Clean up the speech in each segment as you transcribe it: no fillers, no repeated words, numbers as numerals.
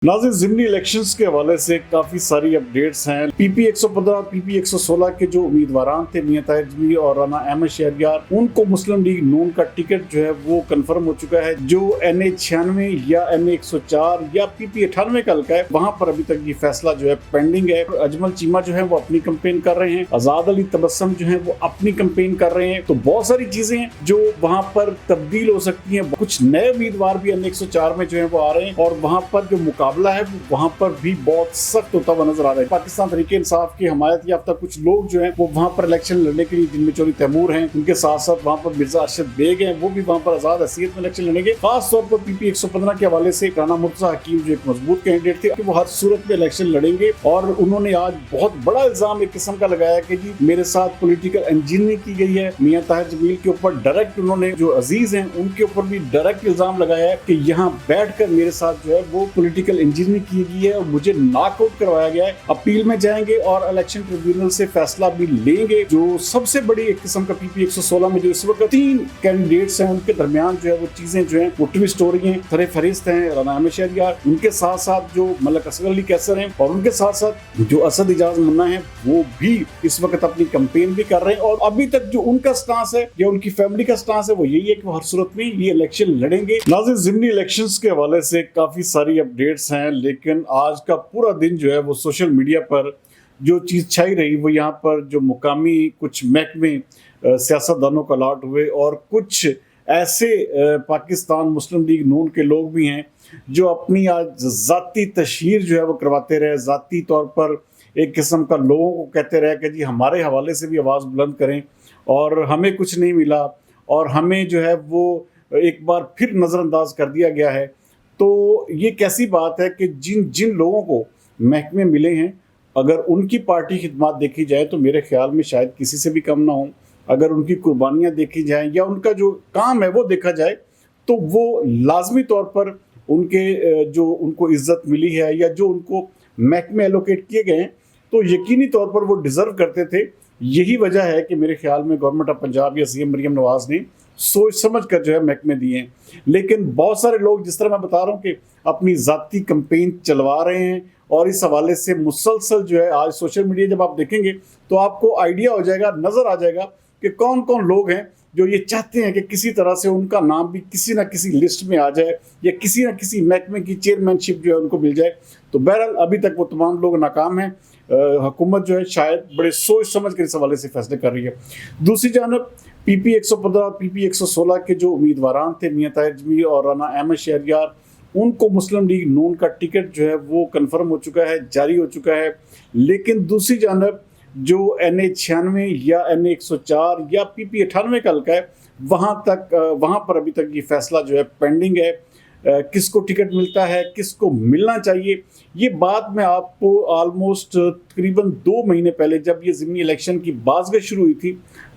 नाज़रीन, ज़िमनी इलेक्शंस के हवाले से काफ़ी सारी अपडेट्स हैं। पीपी 115 और पीपी 116 के जो उम्मीदवार थे मियां ताहिर जमील और राना अहमद शहरयार, उनको मुस्लिम लीग नून का टिकट जो है वो कंफर्म हो चुका है। जो NA 96 या NA 104 या पीपी 98 का हल्का है, वहां पर अभी तक ये फैसला जो है पेंडिंग है। अजमल चीमा जो है वो अपनी कंपेन कर रहे हैं, आजाद अली तबस्सुम जो है वो अपनी कंपेन कर रहे हैं। तो बहुत सारी चीजें हैं जो वहां पर तब्दील हो सकती हैं। कुछ नए उम्मीदवार भी NA 104 में जो है वो आ रहे हैं और वहां पर जो मुकाबला है वहां पर भी बहुत सख्त होता हुआ नजर आ रहा है। पाकिस्तान तहरीक इंसाफ की हमायत याफ्ता कुछ लोग जो हैं वो वहां पर इलेक्शन लड़ने के लिए, जिनमें चौधरी तैमूर हैं, उनके साथ साथ वहां पर मिर्जा अरशद बेग हैं, वो भी वहां पर आजाद हैसियत में इलेक्शन लड़ेंगे। खास तौर पर पीपी 115 के हवाले से राना मुर्तजा हकीम जो एक मजबूत कैंडिडेट थे कि वो हर सूरत में इलेक्शन लड़ेंगे। और उन्होंने आज बहुत बड़ा इल्जाम एक किस्म का लगाया कि जी मेरे साथ पॉलिटिकल इंजीनियरिंग की गई है। मियां ताहिर जमील के ऊपर डायरेक्ट, उन्होंने जो अजीज हैं उनके ऊपर भी डायरेक्ट इल्जाम लगाया है कि यहाँ बैठकर मेरे साथ जो है वो पॉलिटिकल इंजीनियरिंग की गई है और मुझे नॉकआउट करवाया गया है। अपील में जाएंगे और इलेक्शन ट्रिब्यूनल से फैसला भी लेंगे। जो सबसे बड़ी एक किस्म का पीपी 116 में जो इस वक्त 3 कैंडिडेट्स हैं, उनके दरमियान जो है वो चीजें जो है वो ट्विस्ट हो रही हैं। सरे फरिश्त हैं राना अहमद शहरयार, उनके साथ साथ जो मलक असगर अली कैसर हैं और उनके साथ साथ जो असद इजाज मुन्ना है, वो भी इस वक्त अपनी कंपेन भी कर रहे हैं। और अभी तक जो उनका स्टांस है या उनकी फैमिली का स्टांस है वो यही है कि वो हर सूरत में ये इलेक्शन लड़ेंगे। नाज़रीन, ज़िमनी इलेक्शंस के हवाले से काफी सारी अपडेट्स हैं, लेकिन आज का पूरा दिन जो है वो सोशल मीडिया पर जो चीज़ छाई रही वो यहाँ पर जो मुकामी कुछ महकमे सियासतदानों का अलॉट हुए और कुछ ऐसे पाकिस्तान मुस्लिम लीग नून के लोग भी हैं जो अपनी आज ज़ाती तशहीर जो है वो करवाते रहे। ज़ाती तौर पर एक किस्म का लोगों को कहते रहे कि जी हमारे हवाले से भी आवाज़ बुलंद करें और हमें कुछ नहीं मिला और हमें जो है वो एक बार फिर नज़रअंदाज कर दिया गया है। तो ये कैसी बात है कि जिन जिन लोगों को महकमे मिले हैं, अगर उनकी पार्टी खिदमत देखी जाए तो मेरे ख्याल में शायद किसी से भी कम ना हो। अगर उनकी कुर्बानियाँ देखी जाएं या उनका जो काम है वो देखा जाए तो वो लाजमी तौर पर उनके जो उनको इज्जत मिली है या जो उनको महकमे एलोकेट किए गए हैं तो यकीनी तौर पर वो डिज़र्व करते थे। यही वजह है कि मेरे ख्याल में गवर्नमेंट ऑफ पंजाब या CM मरियम नवाज ने सोच समझ कर जो है महकमे दिए हैं। लेकिन बहुत सारे लोग, जिस तरह मैं बता रहा हूँ कि अपनी ज़ाती कंपेन चलवा रहे हैं और इस हवाले से मुसलसल जो है आज सोशल मीडिया जब आप देखेंगे तो आपको आइडिया हो जाएगा, नज़र आ जाएगा कि कौन कौन लोग हैं जो ये चाहते हैं कि किसी तरह से उनका नाम भी किसी ना किसी लिस्ट में आ जाए या किसी ना किसी महकमे की चेयरमैनशिप जो है उनको मिल जाए। तो बहरहाल अभी तक वो तमाम लोग नाकाम हैं। हुकूमत जो है शायद बड़े सोच समझ कर इस हवाले से फैसले कर रही है। दूसरी जानब पीपी 115 और पीपी 116 के जो उम्मीदवार थे मियां ताहिर जमील और राना अहमद शहरयार, उनको मुस्लिम लीग नून का टिकट जो है वो कंफर्म हो चुका है, जारी हो चुका है। लेकिन दूसरी जानब जो NA 96 या NA 104 या पीपी 98 का हल्का है, वहाँ पर अभी तक ये फैसला जो है पेंडिंग है। किसको टिकट मिलता है, किसको मिलना चाहिए, ये बात मैं आपको ऑलमोस्ट तकरीबन 2 महीने पहले जब ये ज़िमनी इलेक्शन की बाज़गश शुरू हुई थी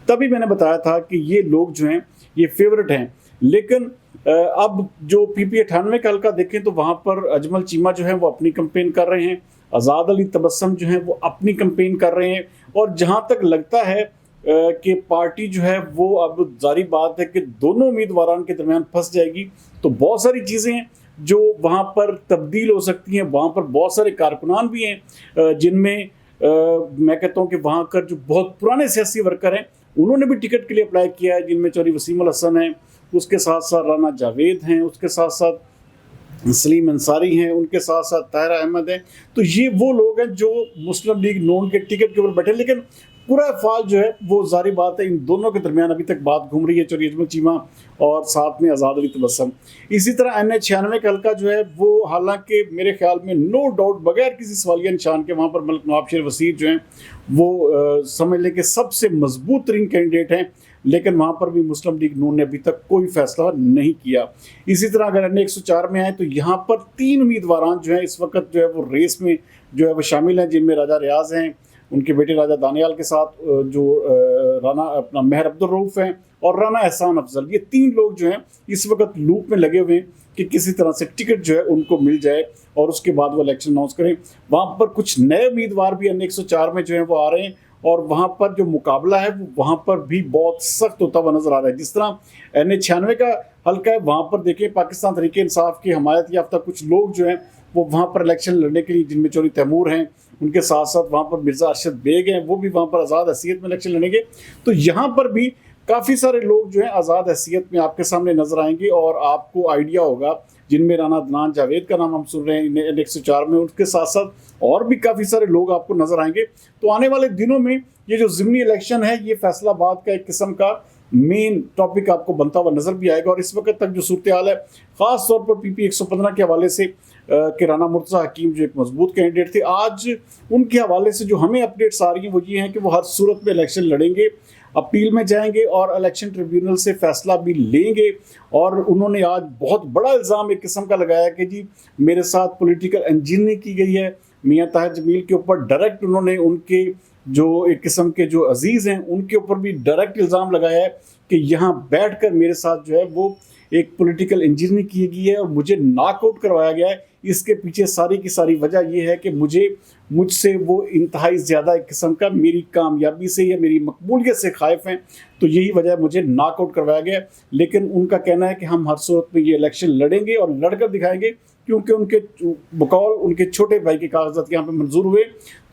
तभी मैंने बताया था कि ये लोग जो हैं ये फेवरेट हैं। लेकिन अब जो पीपी 98 का हल्का देखें तो वहाँ पर अजमल चीमा जो है वो अपनी कंपेन कर रहे हैं, आज़ाद अली तबस्सुम जो है वो अपनी कंपेन कर रहे हैं। और जहाँ तक लगता है कि पार्टी जो है वो अब जारी बात है कि दोनों उम्मीदवारों के दरमियान फंस जाएगी। तो बहुत सारी चीज़ें हैं जो वहाँ पर तब्दील हो सकती हैं। वहाँ पर बहुत सारे कारकुनान भी हैं जिनमें मैं कहता हूँ कि वहाँ का जो बहुत पुराने सियासी वर्कर हैं उन्होंने भी टिकट के लिए अप्लाई किया है, जिनमें चौधरी वसीम अल हसन हैं, उसके साथ साथ राना जावेद हैं, उसके साथ साथ सलीम अंसारी हैं, उनके साथ साथ ताहिरा अहमद हैं। तो ये वो लोग हैं जो मुस्लिम लीग नून के टिकट के ऊपर बैठे। लेकिन पूरा अफवाल जो है वो जारी बात है इन दोनों के दरमियान अभी तक बात घूम रही है, चौधरी अजमल चीमा और साथ में आज़ाद अली तबस्सुम। इसी तरह NA 96 का हल्का जो है वो, हालांकि मेरे ख्याल में नो डाउट बगैर किसी सवालिया निशान के वहाँ पर मलिक नवाब शेर वसीर जो हैं वो समझ लें कि सबसे मजबूत तरीन कैंडिडेट हैं। लेकिन वहाँ पर भी मुस्लिम लीग नून ने अभी तक कोई फैसला नहीं किया। इसी तरह अगर NA 104 में आए तो यहाँ पर 3 उम्मीदवार जो हैं इस वक्त जो है वो रेस में जो है वो शामिल हैं, जिनमें राजा रियाज हैं, उनके बेटे राजा दानियाल के साथ जो राना अपना मेहर अब्दुल रऊफ हैं और राना एहसान अफजल। ये 3 लोग जो हैं इस वक्त लूप में लगे हुए हैं कि किसी तरह से टिकट जो है उनको मिल जाए और उसके बाद वो इलेक्शन अनाउंस करें। वहाँ पर कुछ नए उम्मीदवार भी NA 104 में जो है वो आ रहे हैं और वहाँ पर जो मुकाबला है वो वहाँ पर भी बहुत सख्त होता हुआ नजर आ रहा है। जिस तरह NA 96 का हल्का है, वहाँ पर देखिए पाकिस्तान तहरीक इंसाफ की हमायत याफ्ता कुछ लोग जो हैं वो वहाँ पर इलेक्शन लड़ने के लिए, जिनमें चौधरी तैमूर हैं, उनके साथ साथ वहाँ पर मिर्ज़ा अरशद बेग हैं, वो भी वहाँ पर आज़ाद हैसियत में इलेक्शन लड़ेंगे। तो यहाँ पर भी काफ़ी सारे लोग जो हैं आज़ाद हैसियत में आपके सामने नजर आएंगे और आपको आइडिया होगा, जिनमें राना अदनान जावेद का नाम हम सुन रहे हैं N104 में, उसके साथ साथ और भी काफ़ी सारे लोग आपको नजर आएंगे। तो आने वाले दिनों में ये जो ज़िमनी इलेक्शन है, ये फैसलाबाद का एक किस्म का मेन टॉपिक आपको बनता हुआ नजर भी आएगा। और इस वक्त तक जो सूरत हाल है, ख़ास तौर पर PP 115 के हवाले से कि राना मुर्तज़ा हकीम जो एक मजबूत कैंडिडेट थे, आज उनके हवाले से जो हमें अपडेट्स आ रही हैं वो ये हैं कि वो हर सूरत में इलेक्शन लड़ेंगे, अपील में जाएंगे और इलेक्शन ट्रिब्यूनल से फैसला भी लेंगे। और उन्होंने आज बहुत बड़ा इल्ज़ाम एक किस्म का लगाया कि जी मेरे साथ पॉलिटिकल इंजीनियरिंग की गई है। मियां ताहिर जमील के ऊपर डायरेक्ट उन्होंने उनके जो एक किस्म के जो अजीज़ हैं उनके ऊपर भी डायरेक्ट इल्ज़ाम लगाया है कि यहाँ बैठकर मेरे साथ जो है वो एक पॉलिटिकल इंजीनियरिंग की गई है और मुझे नॉकआउट करवाया गया है। इसके पीछे सारी की सारी वजह यह है कि मुझसे वो इंतहाई ज़्यादा एक किस्म का मेरी कामयाबी से या मेरी मकबूलियत से खाइफ हैं, तो यही वजह मुझे नॉकआउट करवाया गया। लेकिन उनका कहना है कि हम हर सूरत में ये इलेक्शन लड़ेंगे और लड़कर दिखाएंगे, क्योंकि उनके बकौल उनके छोटे भाई के कागजात यहाँ पे मंजूर हुए,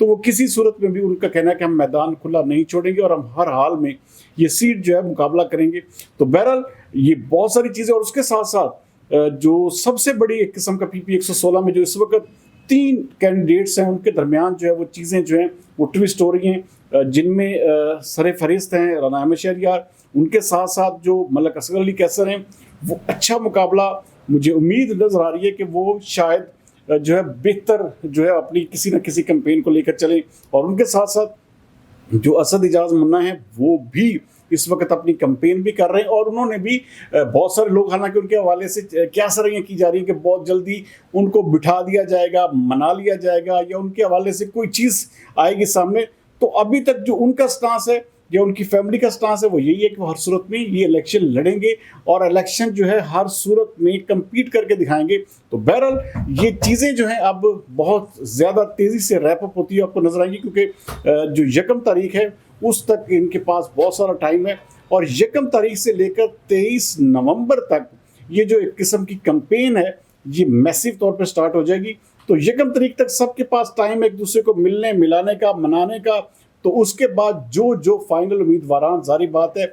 तो वो किसी सूरत में भी उनका कहना है कि हम मैदान खुला नहीं छोड़ेंगे और हम हर हाल में ये सीट जो है मुकाबला करेंगे। तो बहरहाल ये बहुत सारी चीज़ें, और उसके साथ साथ जो सबसे बड़ी एक किस्म का PP 116 में जो इस वक्त 3 कैंडिडेट्स हैं, उनके दरमियान जो है वो चीज़ें जो हैं वो ट्विस्ट हो रही हैं, जिनमें सर फहरिस्त हैं राना अहमद शहरयार, उनके साथ साथ जो मलक असगर अली कैसर हैं, वो अच्छा मुकाबला मुझे उम्मीद नज़र आ रही है कि वो शायद जो है बेहतर जो है अपनी किसी न किसी कैंपेन को लेकर चलें। और उनके साथ साथ जो असद इजाज़ मुन्ना है वो भी इस वक्त अपनी कैंपेन भी कर रहे हैं, और उन्होंने भी बहुत सारे लोग, हालांकि उनके हवाले से क्या सरैयाँ की जा रही हैं कि बहुत जल्दी उनको बिठा दिया जाएगा, मना लिया जाएगा, या उनके हवाले से कोई चीज़ आएगी सामने। तो अभी तक जो उनका स्टांस है या उनकी फैमिली का स्टांस है वो यही है कि वो हर सूरत में ये इलेक्शन लड़ेंगे और इलेक्शन जो है हर सूरत में कम्पीट करके दिखाएंगे। तो बहरहाल ये चीज़ें जो हैं अब बहुत ज़्यादा तेज़ी से रैप अप होती है, आपको नजर आएंगी, क्योंकि जो 1 तारीख है उस तक इनके पास बहुत सारा टाइम है, और 1 तारीख से लेकर 23 नवंबर तक ये जो एक किस्म की कैंपेन है ये मैसिव तौर पर स्टार्ट हो जाएगी। तो 1 तारीख तक सबके पास टाइम है एक दूसरे को मिलने मिलाने का, मनाने का। तो उसके बाद जो फाइनल उम्मीदवार, जारी बात है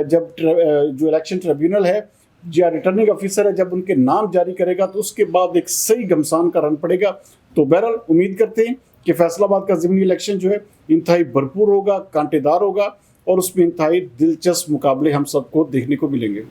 जब जो इलेक्शन ट्रिब्यूनल है या रिटर्निंग ऑफिसर है, जब उनके नाम जारी करेगा तो उसके बाद एक सही घमसान का रन पड़ेगा। तो बहरहाल उम्मीद करते हैं कि फैसलाबाद का ज़िमनी इलेक्शन जो है इंतहाई भरपूर होगा, कांटेदार होगा, और उसमें इंतहाई दिलचस्प मुकाबले हम सबको देखने को मिलेंगे।